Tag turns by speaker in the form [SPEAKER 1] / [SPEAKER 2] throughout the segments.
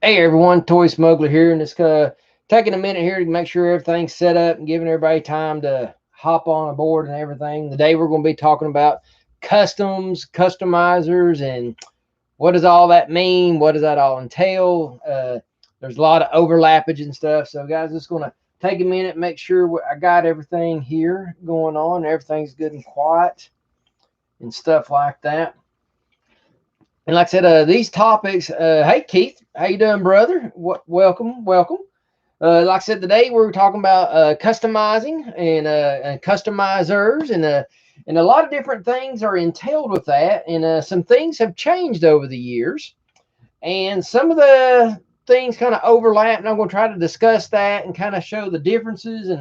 [SPEAKER 1] Hey everyone, Toy Smuggler here, and just taking a minute here to make sure everything's set up and giving everybody time to hop on aboard and everything. Today we're going to be talking about customs, customizers, and what does all that mean? What does that all entail? There's a lot of overlappage and stuff. So guys, just going to take a minute, make sure I got everything here going on. Everything's good and quiet and stuff like that. And like I said, these topics. Hey Keith, how you doing, brother? Welcome. Like I said, today we're talking about customizing and customizers, and a lot of different things are entailed with that. And some things have changed over the years, and some of the things kind of overlap. And I'm going to try to discuss that and kind of show the differences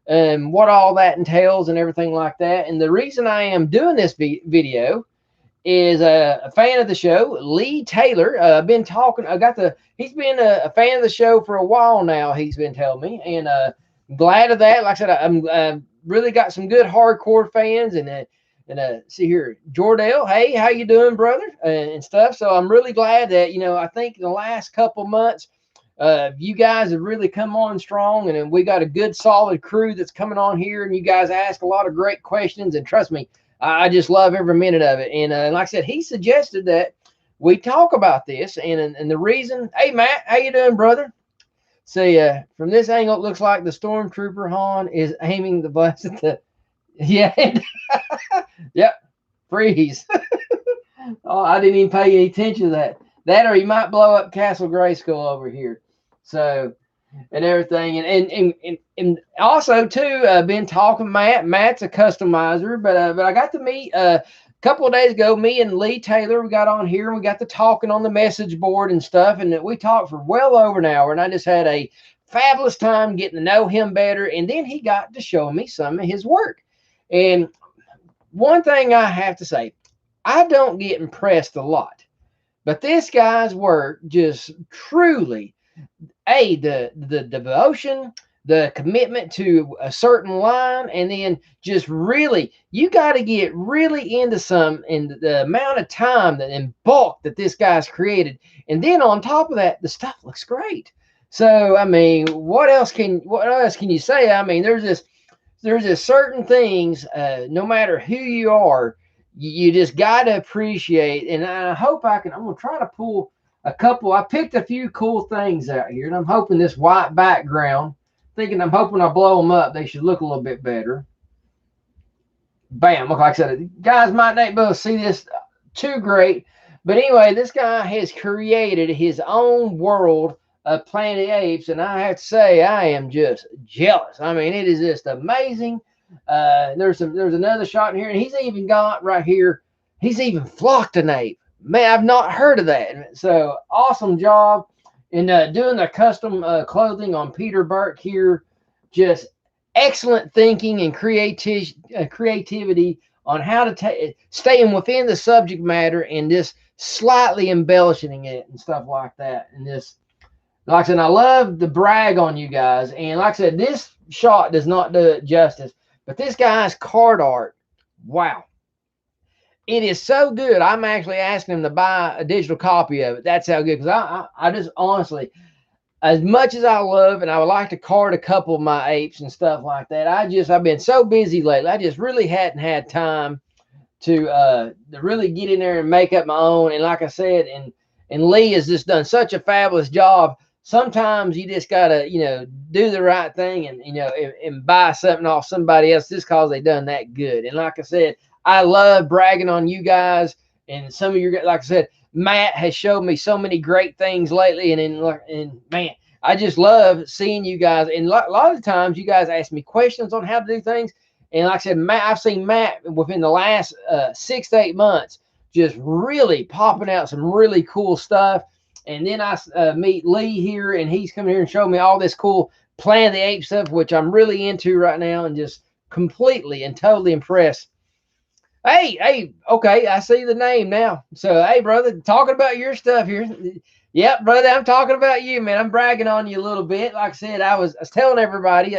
[SPEAKER 1] and what all that entails and everything like that. And the reason I am doing this video is a fan of the show, Lee Taylor. I've been talking. He's been a fan of the show for a while now. He's been telling me, and glad of that. Like I said, I'm really got some good hardcore fans, and see here, Jordell. Hey, how you doing, brother? And stuff. So I'm really glad that I think in the last couple months, you guys have really come on strong, and we got a good solid crew that's coming on here, and you guys ask a lot of great questions, and trust me, I just love every minute of it. And like I said, he suggested that we talk about this. And the reason, hey, Matt, how you doing, brother? See, from this angle, it looks like the Stormtrooper Han is aiming the blast at the, yeah, yep, freeze. Oh, I didn't even pay any attention to that. That or he might blow up Castle Grayskull over here. So, and everything, and also too, been talking. Matt's a customizer, but I got to meet a couple of days ago. Me and Lee Taylor, we got on here and we got to talking on the message board and stuff, and we talked for well over an hour. And I just had a fabulous time getting to know him better. And then he got to show me some of his work. And one thing I have to say, I don't get impressed a lot, but this guy's work just truly. The devotion, the commitment to a certain line, and then just really, you got to get really into the amount of time and bulk that this guy's created. And then on top of that, the stuff looks great. So, I mean, what else can you say? I mean, there's just certain things, no matter who you are, you just got to appreciate. And I hope I'm going to try to pull a couple. I picked a few cool things out here, and I'm hoping this white background, I'm hoping I blow them up, they should look a little bit better. Bam. Like I said, guys might not be able to see this too great, but anyway, this guy has created his own world of Planet of the Apes, and I have to say, I am just jealous. I mean, it is just amazing. There's another shot in here, and he's even got right here, he's even flocked an ape. Man, I've not heard of that. So awesome job in doing the custom clothing on Peter Burke here. Just excellent thinking and creativity on how to staying within the subject matter and just slightly embellishing it and stuff like that. And this, like I said, I love the brag on you guys. And like I said, this shot does not do it justice, but this guy's card art, wow. It is so good. I'm actually asking him to buy a digital copy of it. That's how good. Because I just honestly, as much as I love and I would like to card a couple of my apes and stuff like that, I've been so busy lately. I just really hadn't had time to really get in there and make up my own. And like I said, and Lee has just done such a fabulous job. Sometimes you just gotta, do the right thing and buy something off somebody else just because they done that good. And like I said, I love bragging on you guys, and some of your, like I said, Matt has showed me so many great things lately, and man, I just love seeing you guys. And a lot of times, you guys ask me questions on how to do things, and like I said, I've seen Matt within the last 6 to 8 months just really popping out some really cool stuff. And then I meet Lee here, and he's coming here and showing me all this cool Planet of the Apes stuff, which I'm really into right now, and just completely and totally impressed. Hey, okay, I see the name now. So, hey, brother, talking about your stuff here. Yep, brother, I'm talking about you, man. I'm bragging on you a little bit. Like I said, I was telling everybody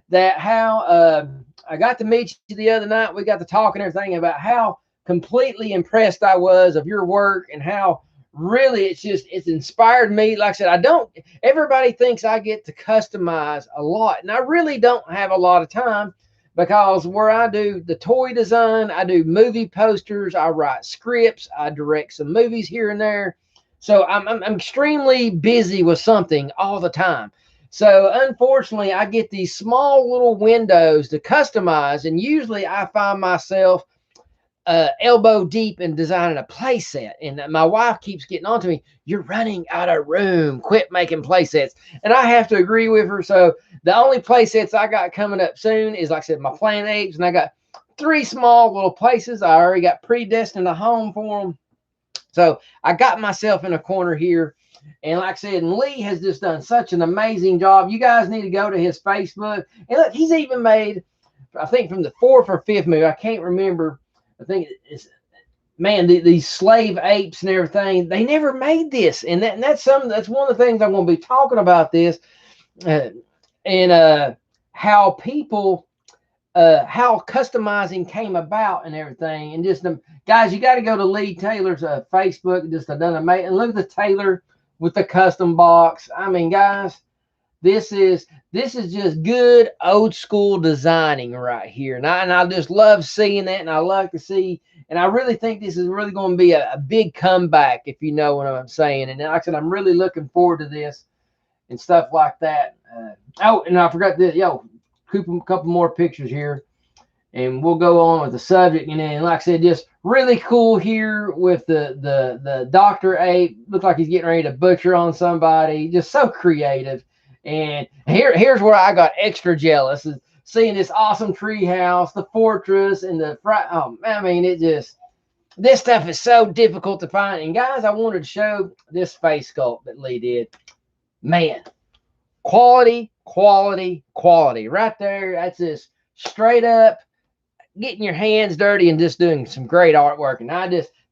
[SPEAKER 1] that how I got to meet you the other night. We got to talk and everything about how completely impressed I was of your work and how really, it's inspired me. Like I said, I don't, everybody thinks I get to customize a lot, and I really don't have a lot of time, because where I do the toy design, I do movie posters, I write scripts, I direct some movies here and there. So I'm extremely busy with something all the time. So unfortunately, I get these small little windows to customize, and usually I find myself elbow deep in designing a play set. And my wife keeps getting on to me, "You're running out of room. Quit making play sets." And I have to agree with her. So the only play sets I got coming up soon is, like I said, my Planet Apes. And I got 3 small little places. I already got predestined a home for them. So I got myself in a corner here. And like I said, and Lee has just done such an amazing job. You guys need to go to his Facebook. And look, he's even made, I think, from the 4th or 5th movie, I can't remember. I think it's, man, these slave apes and everything, they never made this. And that's one of the things I'm going to be talking about this, and how people, how customizing came about and everything. And just, guys, you got to go to Lee Taylor's Facebook. Just done amazing. And look at the Taylor with the custom box. I mean, guys, this is just good old school designing right here. And I just love seeing that, and I love to see, and I really think this is really going to be a big comeback, if you know what I'm saying. And like I said, I'm really looking forward to this and stuff like that. Oh, and I forgot this, a couple more pictures here, and we'll go on with the subject. And then, like I said, just really cool here with the Dr. Ape. Looks like he's getting ready to butcher on somebody. Just so creative. And here's where I got extra jealous, is seeing this awesome tree house, the fortress, and oh, I mean, this stuff is so difficult to find. And guys, I wanted to show this face sculpt that Lee did. Man, quality right there. That's just straight up getting your hands dirty and just doing some great artwork. And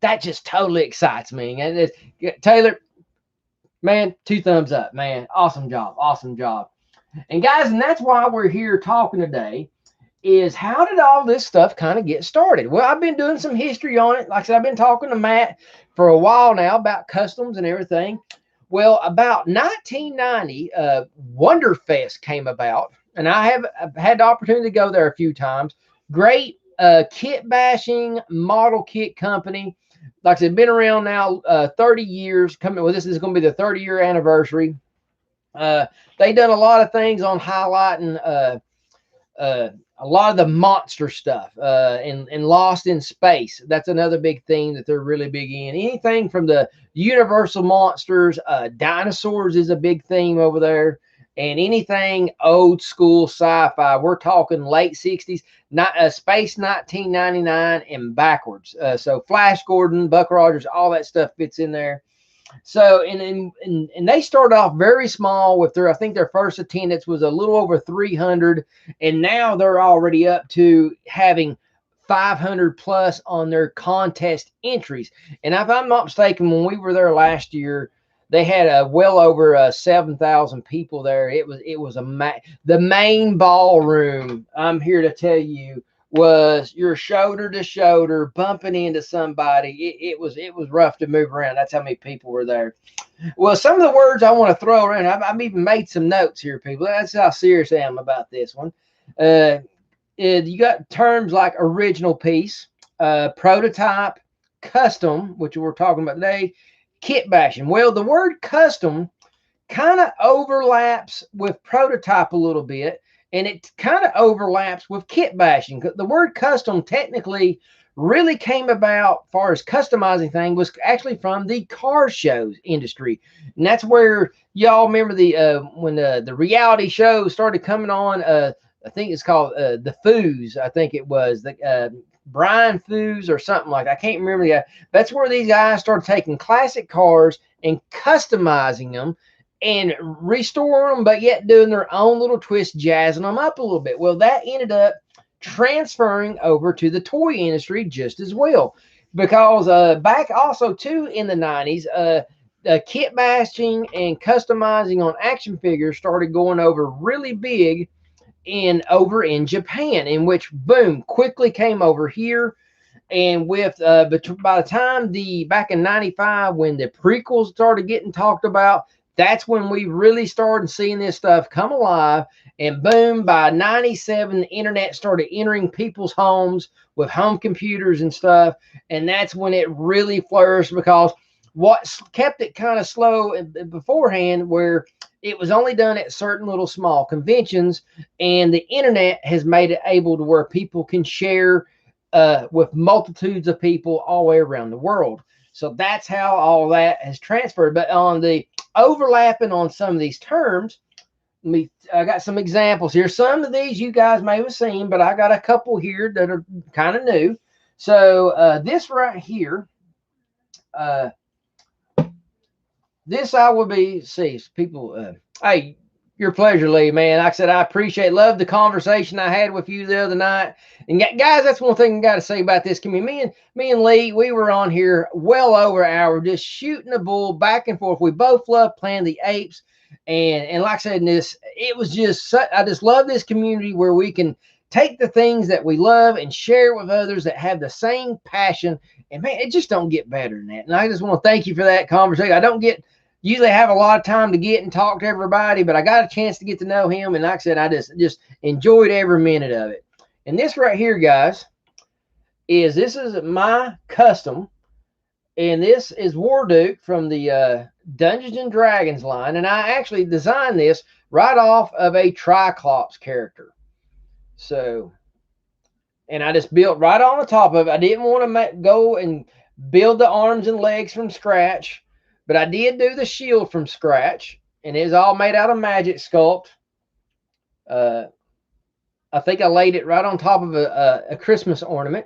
[SPEAKER 1] that just totally excites me. And Taylor, man, 2 thumbs up, man. Awesome job. And guys, and that's why we're here talking today, is how did all this stuff kind of get started? Well, I've been doing some history on it. Like I said, I've been talking to Matt for a while now about customs and everything. Well, about 1990, Wonderfest came about, and I've had the opportunity to go there a few times. Great kit bashing model kit company. Like I said, been around now 30 years. This is going to be the 30-year anniversary. They done a lot of things on highlighting a lot of the monster stuff, and Lost in Space. That's another big theme that they're really big in. Anything from the Universal monsters, dinosaurs is a big theme over there, and anything old school sci-fi. We're talking late 60s, Space 1999 and backwards. So Flash Gordon, Buck Rogers, all that stuff fits in there. So and they started off very small with I think their first attendance was a little over 300, and now they're already up to having 500 plus on their contest entries. And if I'm not mistaken, when we were there last year, they had well over 7,000 people there. It was the main ballroom, I'm here to tell you, was your shoulder to shoulder bumping into somebody. It was rough to move around. That's how many people were there. Well, some of the words I want to throw around, I've even made some notes here, people. That's how serious I am about this one. You got terms like original piece, prototype, custom, which we're talking about today, kit bashing. Well, the word custom kind of overlaps with prototype a little bit, and it kind of overlaps with kit bashing. The word custom technically really came about, as far as customizing thing, was actually from the car shows industry. And that's where y'all remember when the reality show started coming on. I think it's called the Foos. I think it was the Brian Foos or something like that. I can't remember. That's where these guys started taking classic cars and customizing them and restoring them, but yet doing their own little twist, jazzing them up a little bit. Well, that ended up transferring over to the toy industry just as well, because back also too in the 90s, kit bashing and customizing on action figures started going over really big over in Japan, in which boom quickly came over here. And with but by the time back in '95, when the prequels started getting talked about, that's when we really started seeing this stuff come alive. And boom, by '97, the internet started entering people's homes with home computers and stuff. And that's when it really flourished, because what kept it kind of slow beforehand, where it was only done at certain little small conventions, and the internet has made it able to where people can share with multitudes of people all the way around the world. So that's how all that has transferred. But on the overlapping on some of these terms, I got some examples here. Some of these you guys may have seen, but I got a couple here that are kind of new. So this right here, uh, this I will be, see, people, hey, your pleasure, Lee, man. Like I said, I appreciate, love the conversation I had with you the other night. And guys, that's one thing I got to say about this community. Me and Lee, we were on here well over an hour, just shooting the bull back and forth. We both love playing the apes. And like I said, it was just, I just love this community where we can take the things that we love and share with others that have the same passion. And man, it just don't get better than that. And I just want to thank you for that conversation. I don't usually have a lot of time to get and talk to everybody, but I got a chance to get to know him. And like I said, I just enjoyed every minute of it. And this right here, guys, this is my custom. And this is Warduke from the Dungeons and Dragons line. And I actually designed this right off of a Triclops character. So, and I just built right on the top of it. I didn't want to go and build the arms and legs from scratch, but I did do the shield from scratch, and it's all made out of magic sculpt. I think I laid it right on top of a Christmas ornament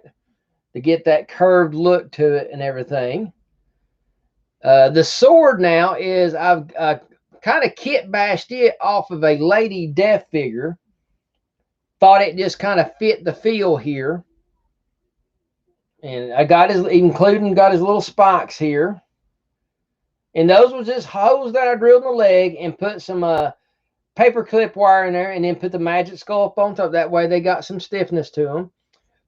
[SPEAKER 1] to get that curved look to it and everything. The sword now is, I've kind of kit bashed it off of a Lady Death figure. Thought it just kind of fit the feel here. And I got his little spikes here. And those was just holes that I drilled in the leg and put some paper clip wire in there, and then put the magic skull up on top. That way they got some stiffness to them.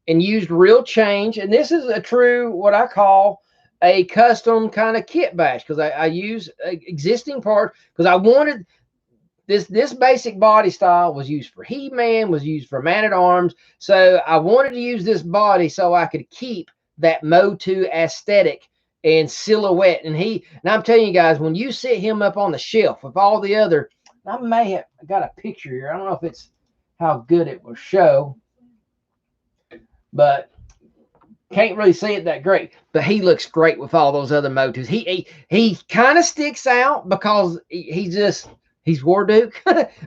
[SPEAKER 1] And used real change. And this is a true, what I call a custom kind of kit bash, because I use existing parts, because I wanted this basic body style was used for He-Man, was used for Man-at-Arms. So I wanted to use this body so I could keep that MOTU aesthetic and silhouette. And I'm telling you guys, when you sit him up on the shelf with all the other, I got a picture here. I don't know if it's how good it will show, but can't really see it that great. But he looks great with all those other MOTUs. He kind of sticks out because he's Warduke,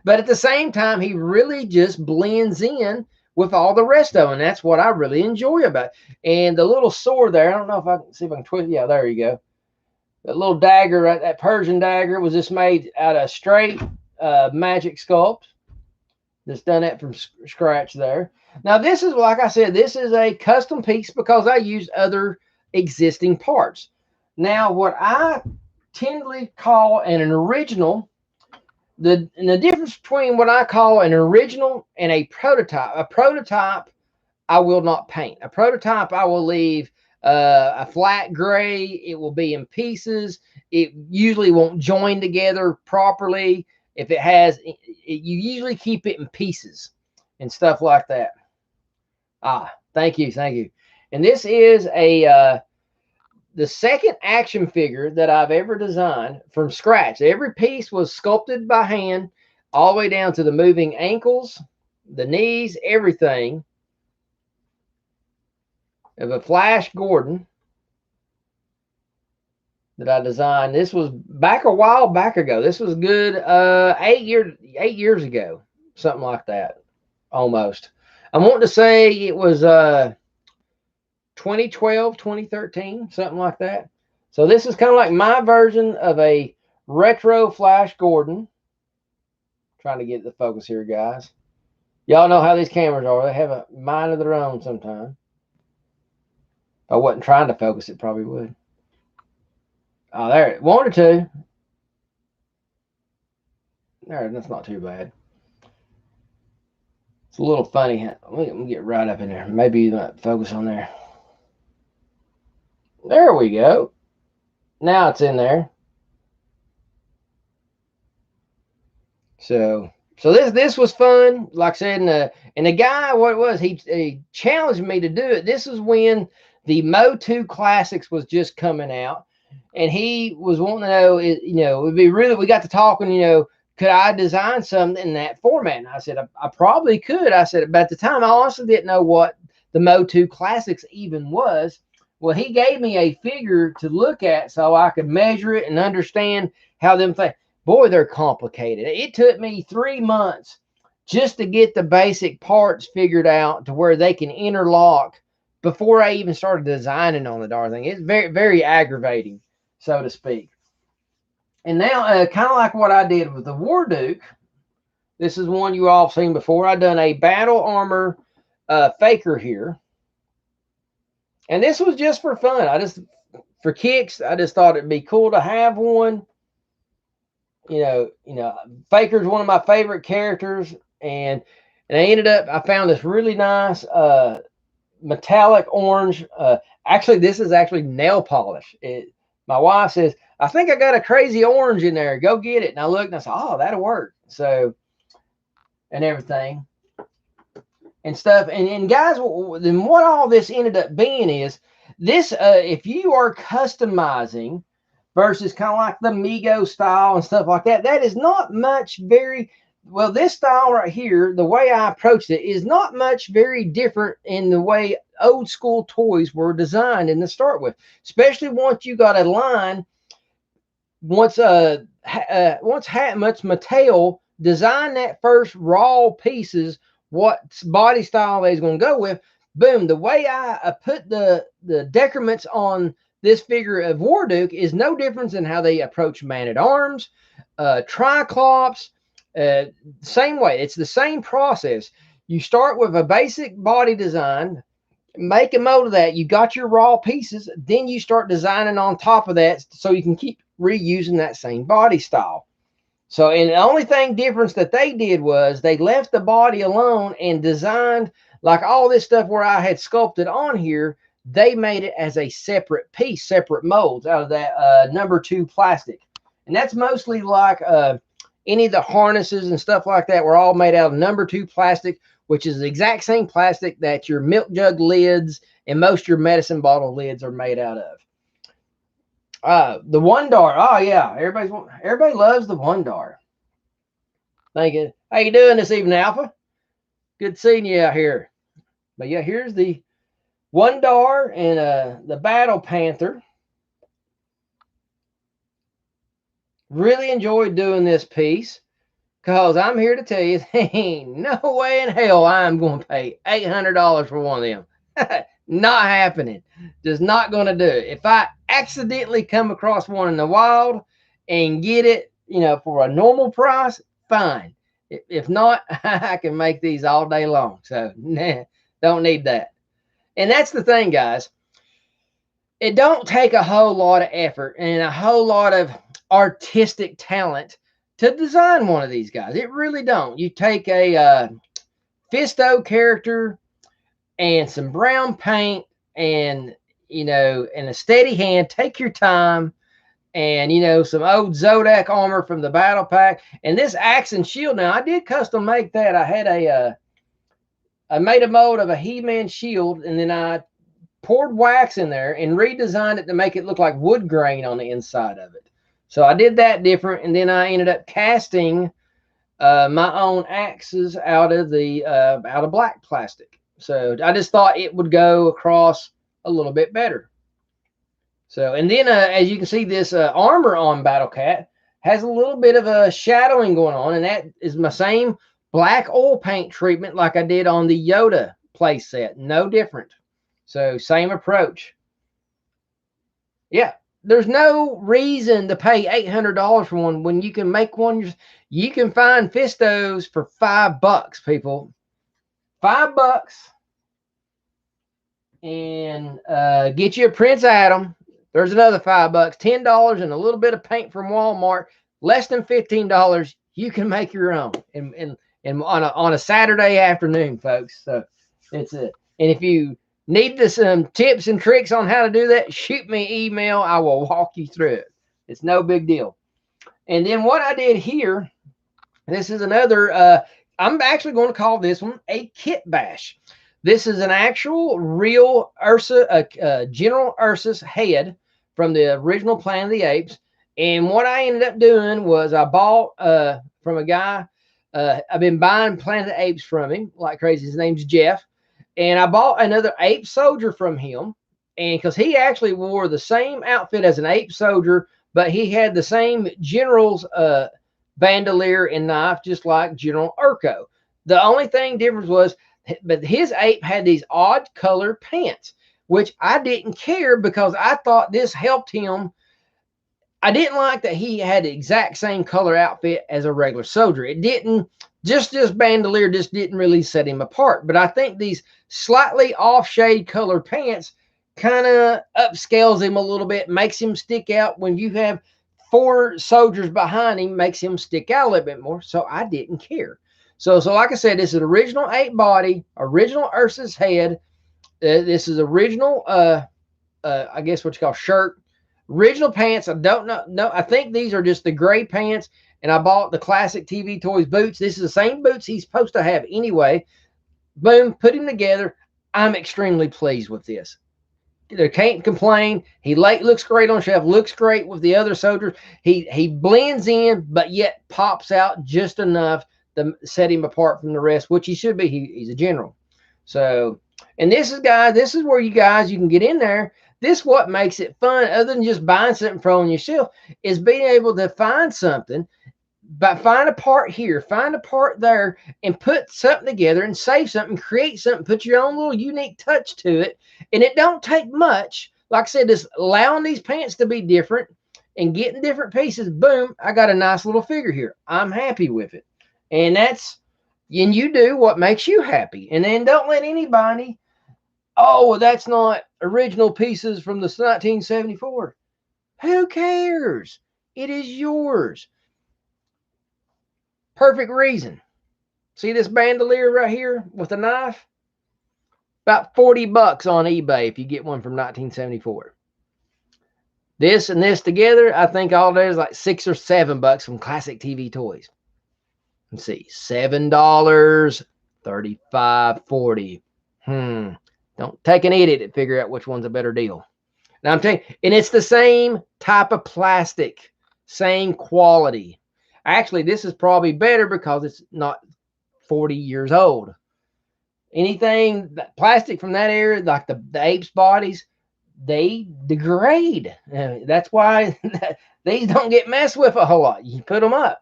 [SPEAKER 1] but at the same time, he really just blends in with all the rest of them. And that's what I really enjoy about it. And the little sword there, I don't know if I can see if I can twist. Yeah, there you go. That little dagger, right, that Persian dagger, was just made out of straight magic sculpt. Just done that from scratch there. Now, this is, like I said, this is a custom piece because I used other existing parts. Now, what I tend to call an original, the difference between what I call an original and a prototype I will not paint. A prototype I will leave a flat gray. It will be in pieces. It usually won't join together properly. If it has, you usually keep it in pieces and stuff like that. Thank you. And this is the second action figure that I've ever designed from scratch. Every piece was sculpted by hand, all the way down to the moving ankles, the knees, everything, of a Flash Gordon that I designed. This was back a while back ago. This was good 8 years ago, something like that, almost. I want to say it was 2012, 2013, something like that. So this is kind of like my version of a retro Flash Gordon. Trying to get the focus here, guys. Y'all know how these cameras are. They have a mind of their own sometimes. If I wasn't trying to focus, it probably would. Oh, there. One or two. There, that's not too bad. It's a little funny. Let me get right up in there. Maybe you might focus on there. There we go. Now it's in there. So this was fun. Like I said, and the guy, what it was, he challenged me to do it. This is when the MOTU Classics was just coming out, and he was wanting to know, you know, it'd be really. We got to talking, you know, could I design something in that format? And I said I probably could. I said, but at the time I honestly didn't know what the MOTU Classics even was. Well, he gave me a figure to look at so I could measure it and understand how them things. Boy, they're complicated. It took me 3 months just to get the basic parts figured out to where they can interlock before I even started designing on the darn thing. It's very, very aggravating, so to speak. And now, kind of like what I did with the Warduke, this is one you all have seen before. I've done a battle armor faker here. And this was just for fun. For kicks, I just thought it'd be cool to have one. You know, Faker's one of my favorite characters, and I found this really nice metallic orange. Actually, this is actually nail polish. My wife says, I think I got a crazy orange in there. Go get it. And I looked and I said, oh, that'll work. So, and everything and stuff. And guys, then what all this ended up being is this, if you are customizing versus kind of like the Mego style and stuff like that, that is not much very, well, this style right here, the way I approached it is not much very different in the way old school toys were designed in the start with, especially once you got a line, once Mattel designed that first raw pieces, what body style they's going to go with, boom, the way I put the decrements on this figure of Warduke is no difference in how they approach Man-at-Arms, Triclops, same way. It's the same process. You start with a basic body design, make a mold of that. You got your raw pieces, then you start designing on top of that so you can keep reusing that same body style. So, and the only thing difference that they did was they left the body alone and designed like all this stuff where I had sculpted on here. They made it as a separate piece, separate molds out of that number 2 plastic. And that's mostly like any of the harnesses and stuff like that were all made out of number 2 plastic, which is the exact same plastic that your milk jug lids and most of your medicine bottle lids are made out of. The Wondar. Oh yeah, everybody loves the Wondar. Thank you. How you doing this evening, Alpha? Good seeing you out here. But yeah, here's the Wondar and the Battle Panther. Really enjoyed doing this piece because I'm here to tell you there ain't no way in hell I'm going to pay $800 for one of them. Not happening. Just not going to do it. If I accidentally come across one in the wild and get it, you know, for a normal price, fine. If not, I can make these all day long. So, nah, don't need that. And that's the thing, guys. It don't take a whole lot of effort and a whole lot of artistic talent to design one of these guys. It really don't. You take a Fisto character and some brown paint and, you know, and a steady hand. Take your time. And, you know, some old Zodak armor from the battle pack. And this axe and shield. Now, I did custom make that. I had I made a mold of a He-Man shield, and then I poured wax in there and redesigned it to make it look like wood grain on the inside of it. So I did that different, and then I ended up casting my own axes out of black plastic. So I just thought it would go across a little bit better. So, and then as you can see, this armor on Battle Cat has a little bit of a shadowing going on, and that is my same black oil paint treatment like I did on the Yoda play set. No different. So, same approach. Yeah, there's no reason to pay $800 for one when you can make one. You can find Fistos for $5, people. $5, and get you a Prince Adam. There's another $5, $10, and a little bit of paint from Walmart. Less than $15, you can make your own, and on a Saturday afternoon, folks. So it's it. And if you Need some tips and tricks on how to do that? Shoot me an email. I will walk you through it. It's no big deal. And then what I did here, this is another, I'm actually going to call this one a kit bash. This is an actual real General Ursus head from the original Planet of the Apes. And what I ended up doing was I bought from a guy, I've been buying Planet of the Apes from him like crazy. His name's Jeff. And I bought another ape soldier from him. And because he actually wore the same outfit as an ape soldier, but he had the same general's bandolier and knife, just like General Urko. The only thing difference was, but his ape had these odd colored pants, which I didn't care because I thought this helped him. I didn't like that he had the exact same color outfit as a regular soldier. It didn't, just this bandolier just didn't really set him apart. But I think these slightly off shade colored pants kind of upscales him a little bit, makes him stick out. When you have 4 soldiers behind him, makes him stick out a little bit more. So I didn't care. So like I said, this is original ape body, original Ursus head. This is original, I guess what you call shirt. Original pants. I don't know. No, I think these are just the gray pants. And I bought the classic TV Toys boots. This is the same boots he's supposed to have anyway. Boom, put him together. I'm extremely pleased with this. They can't complain. He looks great on shelf. Looks great with the other soldiers. He blends in, but yet pops out just enough to set him apart from the rest, which he should be. He's a general. So, and this is, guys, this is where you can get in there. This what makes it fun, other than just buying something from yourself, is being able to find something, but find a part here, find a part there, and put something together and save something, create something, put your own little unique touch to it. And it don't take much. Like I said, just allowing these pants to be different and getting different pieces. Boom, I got a nice little figure here. I'm happy with it. And and you do what makes you happy. And then don't let anybody, oh, that's not original pieces from the 1974. Who cares? It is yours. Perfect reason. See this bandolier right here with a knife? About $40 on eBay if you get one from 1974. This and this together, I think all there is like $6 or $7 from Classic TV Toys. Let's see, $7, $35, $40. Don't take an idiot to figure out which one's a better deal. And I'm telling you, and it's the same type of plastic, same quality. Actually, this is probably better because it's not 40 years old. Anything plastic from that era, like the apes' bodies, they degrade. That's why these don't get messed with a whole lot. You put them up,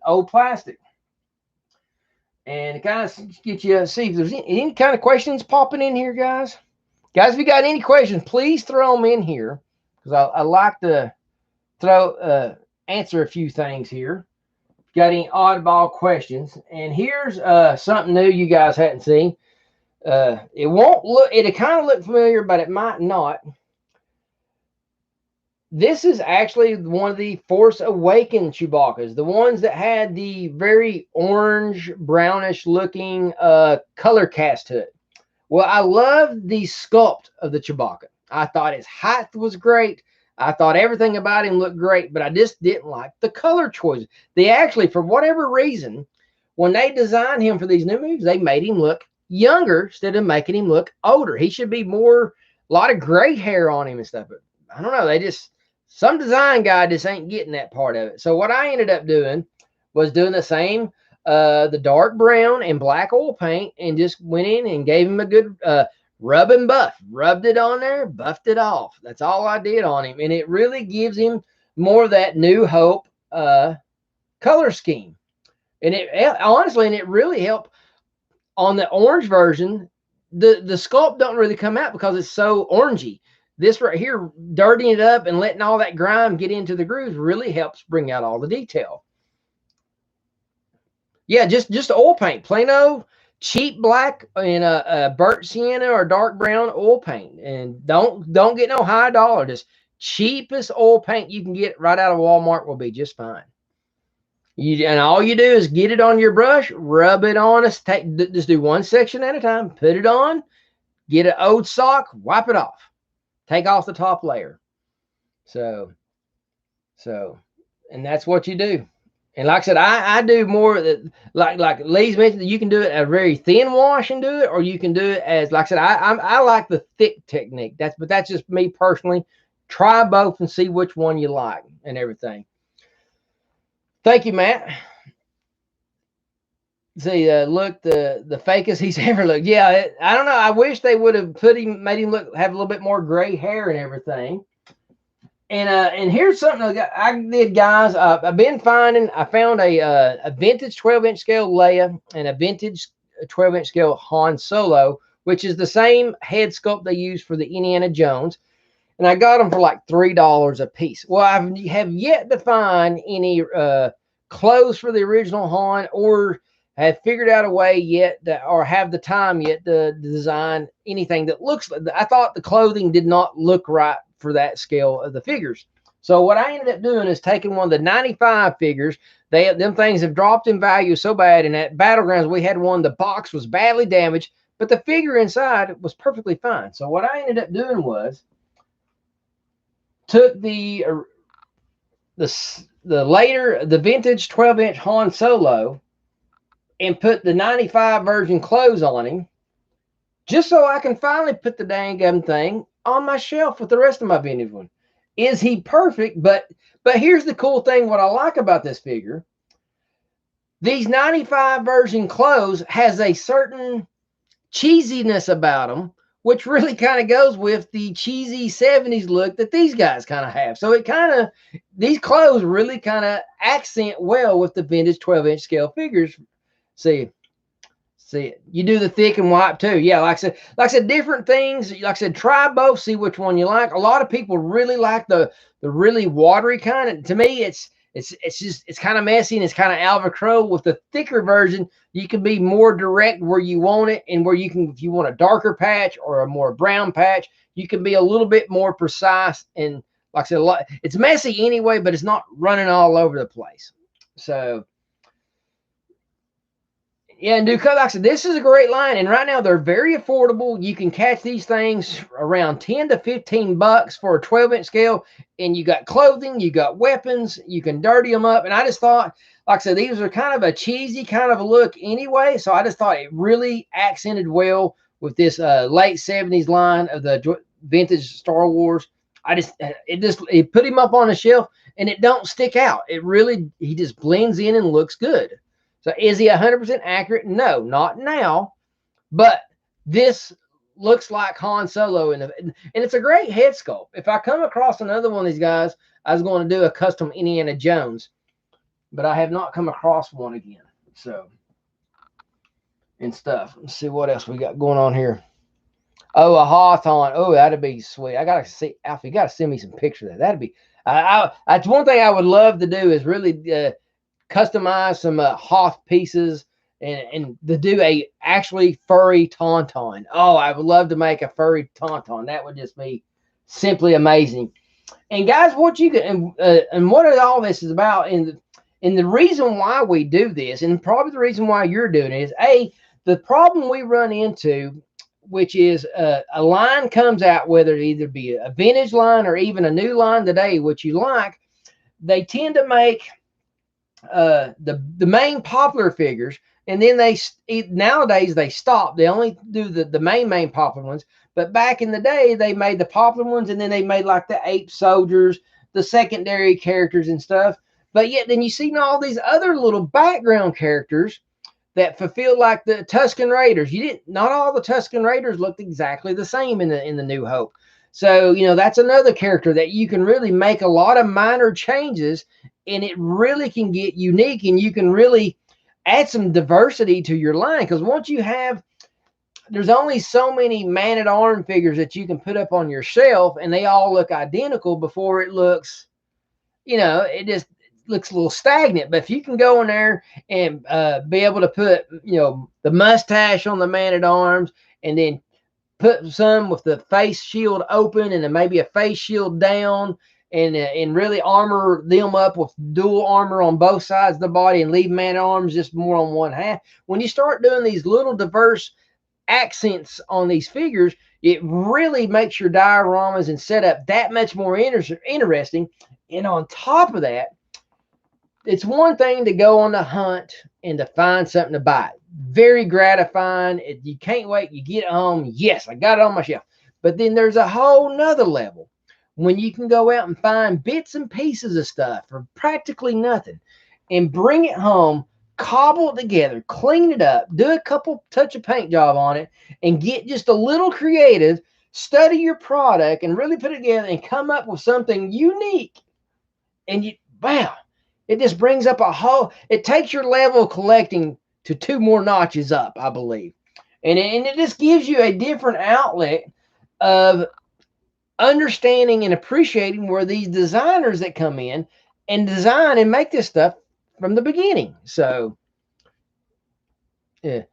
[SPEAKER 1] old plastic. And it kind of get you, see if there's any kind of questions popping in here, guys. Guys, if you got any questions, please throw them in here, because I like to answer a few things here. Got any oddball questions? And here's something new you guys hadn't seen. It won't look, it'll kind of look familiar, but it might not. This is actually one of the Force Awakens Chewbaccas, the ones that had the very orange, brownish looking color cast to it. Well, I love the sculpt of the Chewbacca. I thought his height was great. I thought everything about him looked great, but I just didn't like the color choices. They actually, for whatever reason, when they designed him for these new movies, they made him look younger instead of making him look older. He should be more, a lot of gray hair on him and stuff. But I don't know. They just, some design guy just ain't getting that part of it. So what I ended up doing was doing the same, the dark brown and black oil paint, and just went in and gave him a good rub and buff. Rubbed it on there, buffed it off. That's all I did on him. And it really gives him more of that New Hope color scheme. And it honestly, and it really helped on the orange version. The sculpt don't really come out because it's so orangey. This right here, dirtying it up and letting all that grime get into the grooves, really helps bring out all the detail. Yeah, just oil paint, plain old cheap black and a burnt sienna or dark brown oil paint, and don't get no high dollar. Just cheapest oil paint you can get right out of Walmart will be just fine. And all you do is get it on your brush, rub it on us. Just do one section at a time. Put it on, Get an old sock, wipe it off, take off the top layer. So, and that's what you do. And like I said, I do more that, like Lee's mentioned, you can do it a very thin wash and do it, or you can do it as, like I said, I like the thick technique. That's just me personally. Try both and see which one you like and everything. Thank you, Matt. See, look, the fakest he's ever looked. Yeah, I don't know. I wish they would have made him look, have a little bit more gray hair and everything. And here's something I did, guys. I've been finding. I found a vintage 12-inch scale Leia and a vintage 12-inch scale Han Solo, which is the same head sculpt they use for the Indiana Jones, and I got them for like $3 a piece. Well, I have yet to find any clothes for the original Han, or have figured out a way yet or have the time yet to design anything that looks like. I thought the clothing did not look right for that scale of the figures. So what I ended up doing is taking one of the 95 figures. Them things have dropped in value so bad. And at Battlegrounds, we had one, the box was badly damaged, but the figure inside was perfectly fine. So what I ended up doing was took the vintage 12-inch Han Solo and put the 95 version clothes on him, just so I can finally put the dang gum thing on my shelf with the rest of my vintage one. Is he perfect? But here's the cool thing. What I like about this figure, these 95 version clothes has a certain cheesiness about them, which really kind of goes with the cheesy 70s look that these guys kind of have. So these clothes really kind of accent well with the vintage 12-inch scale figures. See, you do the thick and wipe too. Yeah, like I said, different things. Like I said, try both, see which one you like. A lot of people really like the really watery kind. And to me, it's kind of messy and it's kind of Alva Crow. With the thicker version, you can be more direct where you want it, and where you can, if you want a darker patch or a more brown patch, you can be a little bit more precise. And like I said, it's messy anyway, but it's not running all over the place. So. Yeah, and like I said, this is a great line, and right now they're very affordable. You can catch these things around 10 to 15 bucks for a 12-inch scale, and you got clothing, you got weapons, you can dirty them up. And I just thought, like I said, these are kind of a cheesy kind of a look anyway, so I just thought it really accented well with this late 70s line of the vintage Star Wars. It put him up on the shelf, and it don't stick out. He just blends in and looks good. So is he 100% accurate? No, not now. But this looks like Han Solo, and it's a great head sculpt. If I come across another one of these guys, I was going to do a custom Indiana Jones, but I have not come across one again. So, and stuff. Let's see what else we got going on here. Oh, a Hawthorne. Oh, that'd be sweet. I gotta see, Alfie. You gotta send me some pictures of that. That'd be. That's one thing I would love to do, is really customize some Hoth pieces and to do a actually furry tauntaun. Oh, I would love to make a furry tauntaun. That would just be simply amazing. And guys, what you can and what all this is about, and the reason why we do this, and probably the reason why you're doing it, is the problem we run into, which is a line comes out, whether it either be a vintage line or even a new line today, which you like, they tend to make the main popular figures, and then nowadays they stop. They only do the main popular ones. But back in the day, they made the popular ones, and then they made like the ape soldiers, the secondary characters and stuff. But yet then you see all these other little background characters that fulfill, like the Tusken Raiders. Not all the Tusken Raiders looked exactly the same in the New Hope. So, that's another character that you can really make a lot of minor changes, and it really can get unique, and you can really add some diversity to your line. Because once you have, there's only so many Man-at-Arms figures that you can put up on your shelf, and they all look identical before it looks, it just looks a little stagnant. But if you can go in there and be able to put, the mustache on the Man-at-Arms, and then put some with the face shield open and then maybe a face shield down, and really armor them up with dual armor on both sides of the body, and leave Man-at-Arms just more on one half. When you start doing these little diverse accents on these figures, it really makes your dioramas and setup that much more interesting. And on top of that, it's one thing to go on the hunt and to find something to buy. Very gratifying. You can't wait. You get it home. Yes, I got it on my shelf. But then there's a whole nother level when you can go out and find bits and pieces of stuff for practically nothing and bring it home, cobble it together, clean it up, do a couple touch of paint job on it, and get just a little creative, study your product, and really put it together and come up with something unique. And you, wow, it just brings up a whole, it takes your level of collecting to 2 more notches up, I believe. And it just gives you a different outlet of understanding and appreciating where these designers that come in and design and make this stuff from the beginning. So, yeah.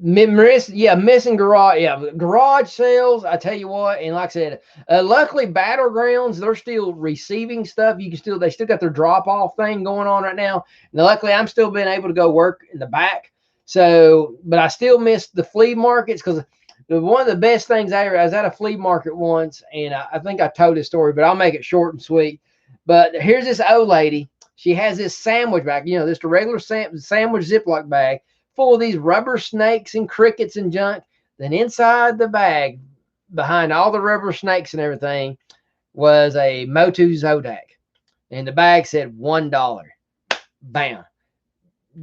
[SPEAKER 1] Missing garage. Yeah, garage sales. I tell you what, and like I said, luckily Battlegrounds, they're still receiving stuff. You can still, they still got their drop off thing going on right now. And luckily, I'm still being able to go work in the back. So, but I still miss the flea markets because one of the best things I was at a flea market once, and I think I told this story, but I'll make it short and sweet. But here's this old lady. She has this sandwich bag, just a regular sandwich Ziploc bag, full of these rubber snakes and crickets and junk. Then inside the bag, behind all the rubber snakes and everything, was a MOTU Zodak. And the bag said $1. Bam.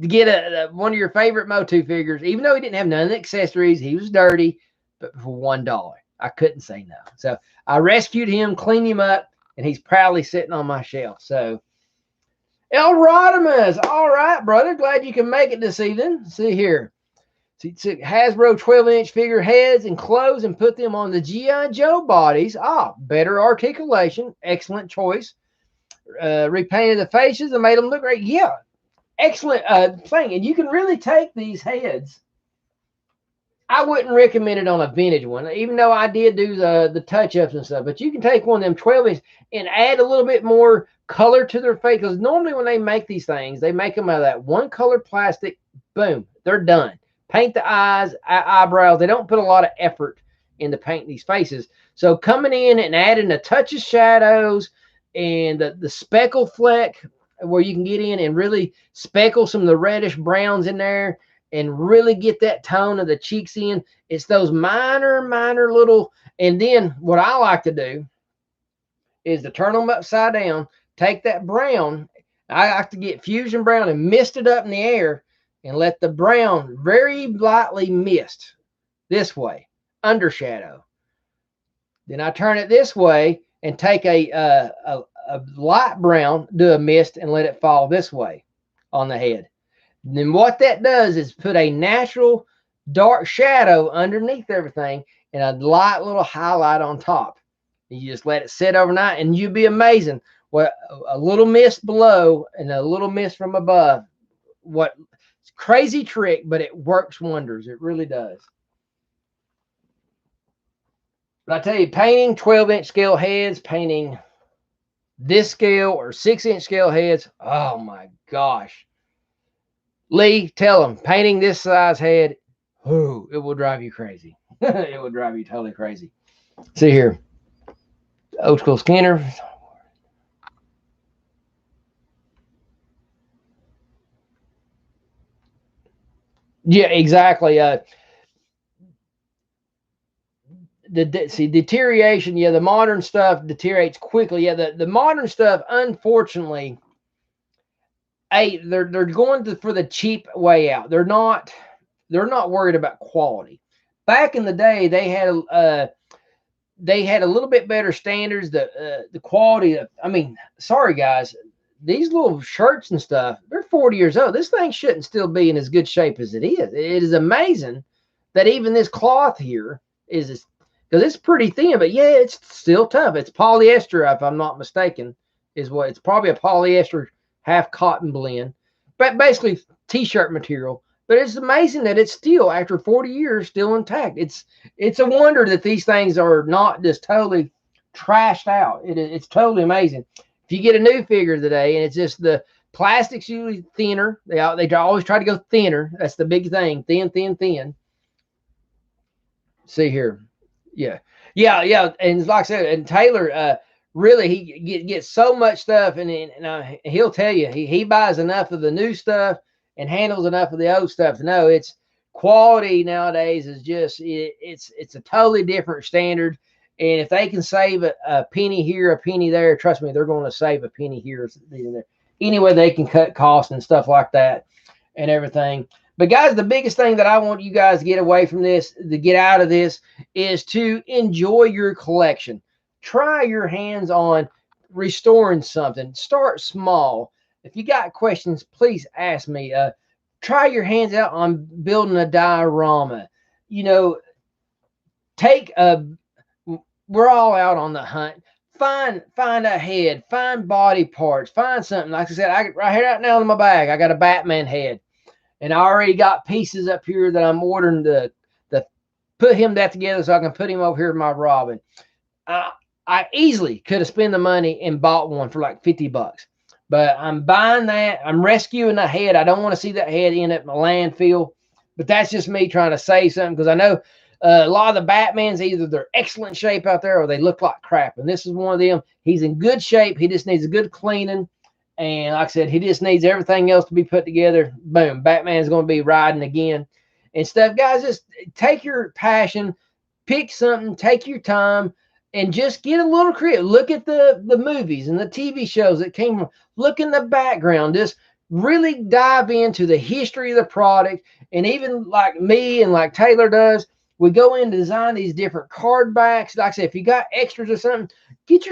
[SPEAKER 1] To get one of your favorite MOTU figures, even though he didn't have none of the accessories, he was dirty, but for $1. I couldn't say no. So I rescued him, cleaned him up, and he's proudly sitting on my shelf. So El Rodimus, all right, brother. Glad you can make it this evening. See here. See, Hasbro 12-inch figure heads and clothes and put them on the G.I. Joe bodies. Better articulation. Excellent choice. Repainted the faces and made them look great. Yeah, excellent thing. And you can really take these heads. I wouldn't recommend it on a vintage one, even though I did do the touch-ups and stuff. But you can take one of them 12-inch and add a little bit more color to their face. Because normally when they make these things, they make them out of that one color plastic. Boom, they're done. Paint the eyes, eyebrows. They don't put a lot of effort into painting these faces. So coming in and adding a touch of shadows and the speckle fleck where you can get in and really speckle some of the reddish browns in there and really get that tone of the cheeks in. It's those minor little, and then what I like to do is to turn them upside down, take that brown, I like to get fusion brown and mist it up in the air and let the brown very lightly mist this way, undershadow. Then I turn it this way and take a light brown, do a mist and let it fall this way on the head. And then what that does is put a natural dark shadow underneath everything and a light little highlight on top. And you just let it sit overnight and you'd be amazing what a little mist below and a little mist from above. What crazy trick, but it works wonders. It really does. But I tell you, painting 12-inch scale heads, painting this scale or 6-inch scale heads, oh my gosh. Lee, tell them, painting this size head, it will drive you crazy. It will drive you totally crazy. See here. Old school scanner. Yeah, exactly. Deterioration. Yeah, the modern stuff deteriorates quickly. Yeah, the modern stuff, unfortunately, they're going for the cheap way out. They're not worried about quality. Back in the day, they had a little bit better standards. The quality of, I mean, sorry guys, these little shirts and stuff, they're 40 years old. This thing shouldn't still be in as good shape as it is. It is amazing that even this cloth here is, because it's pretty thin, but yeah, it's still tough. It's polyester, if I'm not mistaken, is what it's probably a polyester half cotton blend, but basically t-shirt material. But it's amazing that it's still, after 40 years, still intact. It's a wonder that these things are not just totally trashed out. It's totally amazing. If you get a new figure today and it's just the plastic's usually thinner, they always try to go thinner. That's the big thing, thin. See here. Yeah. Yeah. And like I said, and Taylor, really, he gets so much stuff, and he'll tell you he buys enough of the new stuff and handles enough of the old stuff to know it's quality nowadays is just it's a totally different standard. And if they can save a penny here, a penny there, trust me, they're going to save a penny here. Any way they can cut costs and stuff like that and everything. But guys, the biggest thing that I want you guys to get away from this, to get out of this, is to enjoy your collection. Try your hands on restoring something. Start small. If you got questions, please ask me. Try your hands out on building a diorama. You know, take a. We're all out on the hunt. Find a head. Find body parts. Find something. Like I said, right here, right now in my bag, I got a Batman head. And I already got pieces up here that I'm ordering to put him that together so I can put him over here with my Robin. I easily could have spent the money and bought one for like $50. But I'm buying that. I'm rescuing the head. I don't want to see that head end up in my landfill. But that's just me trying to save something, because I know a lot of the Batmans, either they're excellent shape out there or they look like crap. And this is one of them. He's in good shape. He just needs a good cleaning. And like I said, he just needs everything else to be put together. Boom, Batman's going to be riding again and stuff. Guys, just take your passion, pick something, take your time, and just get a little creative. Look at the movies and the TV shows that came from. Look in the background. Just really dive into the history of the product. And even like me and like Taylor does, we go in and design these different card backs. Like I said, if you got extras or something,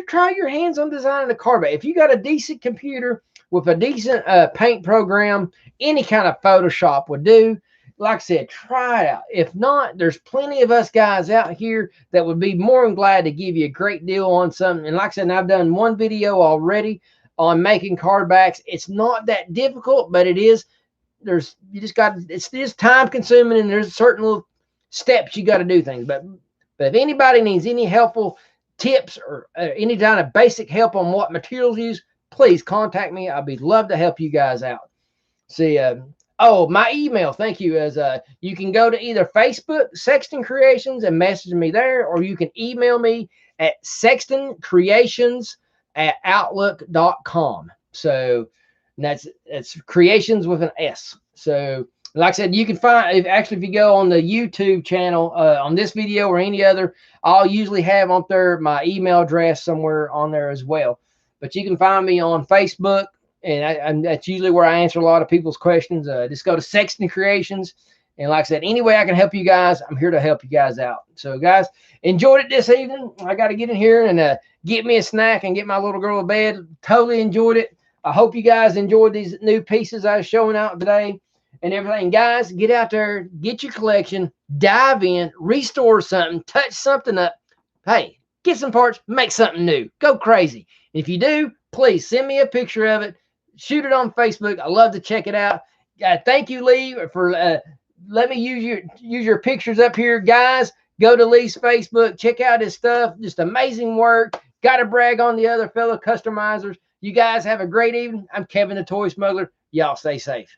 [SPEAKER 1] try your hands on designing a card back. If you got a decent computer with a decent paint program, any kind of Photoshop would do. Like I said, try it out. If not, there's plenty of us guys out here that would be more than glad to give you a great deal on something. And like I said, I've done one video already on making card backs. It's not that difficult, but it is. It's time consuming, and there's certain little steps you got to do things. But if anybody needs any helpful tips or any kind of basic help on what materials to use, please contact me. I'd be love to help you guys out. See, my email, thank you, is you can go to either Facebook, Sexton Creations, and message me there, or you can email me at sextoncreations@outlook.com. So that's creations with an S. So like I said, you can find, if you go on the YouTube channel on this video or any other, I'll usually have on there my email address somewhere on there as well. But you can find me on Facebook, and that's usually where I answer a lot of people's questions. Just go to Sexton Creations. And like I said, any way I can help you guys, I'm here to help you guys out. So guys, enjoyed it this evening. I got to get in here and get me a snack and get my little girl to bed. Totally enjoyed it. I hope you guys enjoyed these new pieces I was showing out today and everything. Guys, get out there, get your collection, dive in, restore something, touch something up. Hey, get some parts, make something new. Go crazy. If you do, please send me a picture of it. Shoot it on Facebook. I love to check it out. Thank you, Lee, for let me use your pictures up here. Guys, go to Lee's Facebook. Check out his stuff. Just amazing work. Got to brag on the other fellow customizers. You guys have a great evening. I'm Kevin the Toy Smuggler. Y'all stay safe.